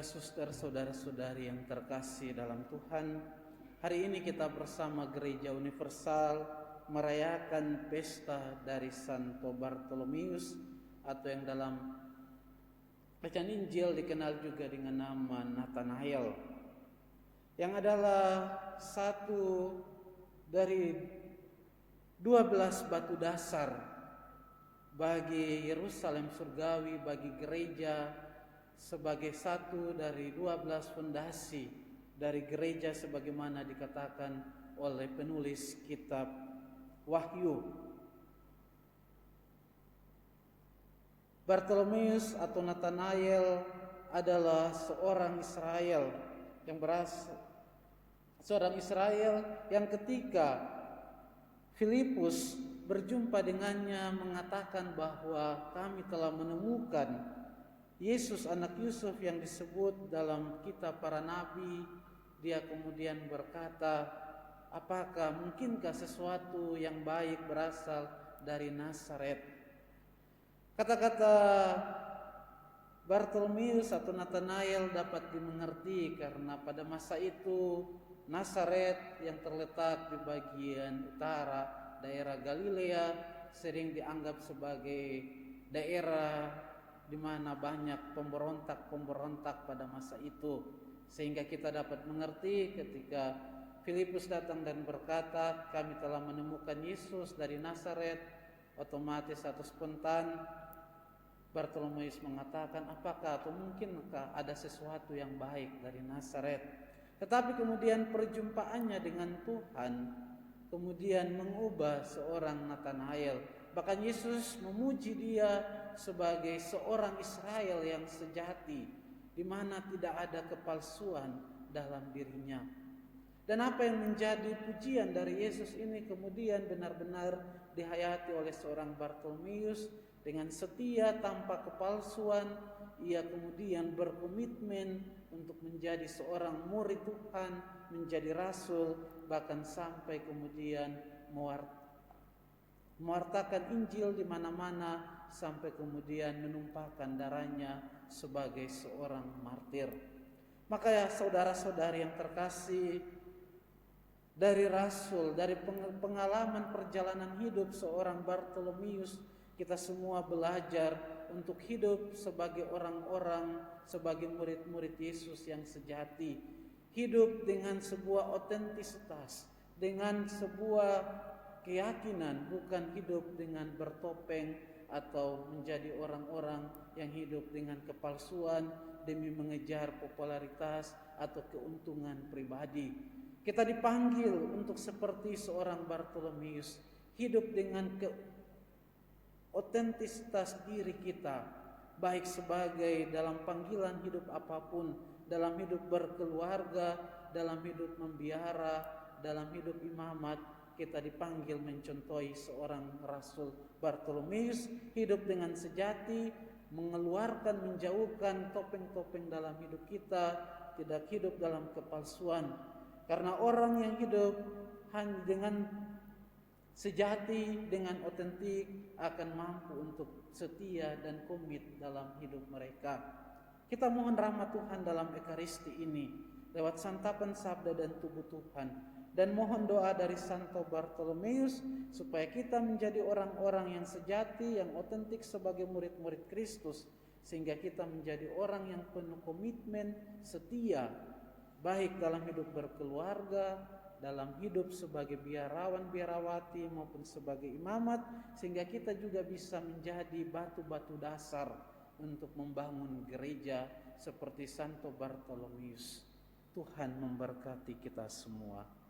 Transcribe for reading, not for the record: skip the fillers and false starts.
Suster, saudara-saudari yang terkasih dalam Tuhan, hari ini kita bersama Gereja Universal merayakan pesta dari Santo Bartolomeus atau yang dalam bacaan Injil dikenal juga dengan nama Nathanael, yang adalah satu dari 12 batu dasar bagi Yerusalem surgawi, bagi gereja, sebagai satu dari 12 fondasi dari gereja sebagaimana dikatakan oleh penulis kitab Wahyu. Bartolomeus atau Nathanael adalah seorang Israel yang ketika Filipus berjumpa dengannya mengatakan bahwa kami telah menemukan Yesus anak Yusuf yang disebut dalam kitab para nabi. Dia kemudian berkata, apakah mungkinkah sesuatu yang baik berasal dari Nazaret? Kata-kata Bartolomeus atau Nathanael dapat dimengerti karena pada masa itu Nazaret yang terletak di bagian utara daerah Galilea sering dianggap sebagai daerah di mana banyak pemberontak pada masa itu, sehingga kita dapat mengerti ketika Filipus datang dan berkata kami telah menemukan Yesus dari Nazaret, otomatis atau spontan Bartolomeus mengatakan apakah atau mungkinkah ada sesuatu yang baik dari Nazaret. Tetapi kemudian perjumpaannya dengan Tuhan kemudian mengubah seorang Nathanael. Bahkan Yesus memuji dia sebagai seorang Israel yang sejati, di mana tidak ada kepalsuan dalam dirinya. Dan apa yang menjadi pujian dari Yesus ini kemudian benar-benar dihayati oleh seorang Bartolomeus dengan setia tanpa kepalsuan. Ia kemudian berkomitmen untuk menjadi seorang murid Tuhan, menjadi rasul, bahkan sampai kemudian mewartakan Injil di mana-mana, sampai kemudian menumpahkan darahnya sebagai seorang martir. Maka ya saudara-saudari yang terkasih, dari rasul, dari pengalaman perjalanan hidup seorang Bartolomeus, kita semua belajar untuk hidup sebagai orang-orang, sebagai murid-murid Yesus yang sejati. Hidup dengan sebuah otentisitas, dengan sebuah keyakinan, bukan hidup dengan bertopeng atau menjadi orang-orang yang hidup dengan kepalsuan demi mengejar popularitas atau keuntungan pribadi. Kita dipanggil untuk seperti seorang Bartolomeus, hidup dengan otentisitas diri kita, baik sebagai dalam panggilan hidup apapun, dalam hidup berkeluarga, dalam hidup membiara, dalam hidup imamat. Kita dipanggil mencontohi seorang rasul Bartolomeus, hidup dengan sejati, menjauhkan topeng-topeng dalam hidup kita, tidak hidup dalam kepalsuan. Karena orang yang hidup hanya dengan sejati, dengan otentik, akan mampu untuk setia dan komit dalam hidup mereka. Kita mohon rahmat Tuhan dalam Ekaristi ini lewat santapan sabda dan tubuh Tuhan, dan mohon doa dari Santo Bartolomeus supaya kita menjadi orang-orang yang sejati, yang otentik sebagai murid-murid Kristus, sehingga kita menjadi orang yang penuh komitmen, setia, baik dalam hidup berkeluarga, dalam hidup sebagai biarawan, biarawati maupun sebagai imamat, sehingga kita juga bisa menjadi batu-batu dasar untuk membangun gereja seperti Santo Bartolomeus. Tuhan memberkati kita semua.